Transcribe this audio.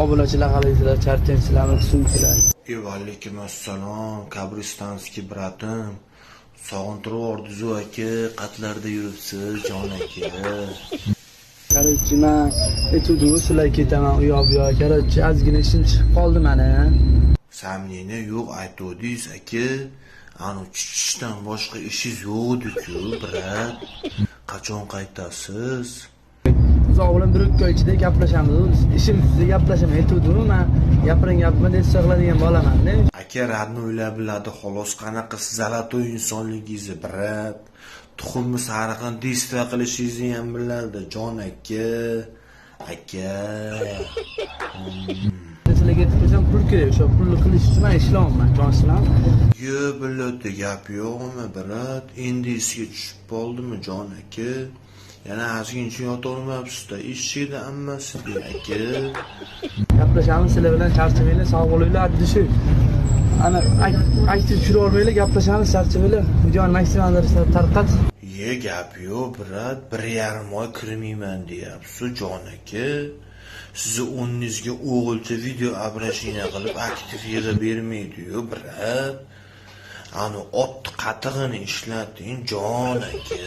Obunachilar qalaysizlar, charchaysizlarmi, tushunchilar. Alaykum assalom, kabristonskiy bratim. Sog'intirib ordizu aka, qatlarda yuribsiz, jon aka. Короче, men etudu sizlar ketaman u yoq bu yoq. Короче, ozgina ishim chiqib qoldi mana. Samniyni yo'q aytdingiz aka. Anu chiqishdan boshqa ishingiz yo'q-ku, brat. Qachon qaytasiz? Uzoq bilan bir ikki oy ichida gaplashamiz. Ishim ustida gaplashaman etudu, men gapiring gapma deb saqladigan bolaman-da. Aka radni o'ylab biladi, xolos qanaqa zalatoy insonligingizni, brat. Tuxumni sariqni distva qilishingizni ham biladi, jon aka. Aka. Sizlarga yetib kelsam pul kerak, o'sha pulni qilish uchun men ishlayapman, jonsiz. Yo, biladi, gap yo'qmi, brat? Endi esiga tushib qoldimi, jon aka? Yana ozgincha yotolmayapsiz-da, ishchida ammasiga, aka. Gaplashamiz sizlar bilan, charchamanglar, sog' bo'linglar, addishi. Ana aytib tushira olmaylar, gaplashamiz, charchamanglar. Videoni maksimal darajada tarqat. Ye, gap yo'q, brat. 1,5 oy kirmayman deyapsiz, jon aka. Sizni o'rningizga o'g'ilcha video obrashina qilib aktiv yig'ib bermaydi-yu, brat. Ani ot qatig'ini ishlating, jon aka.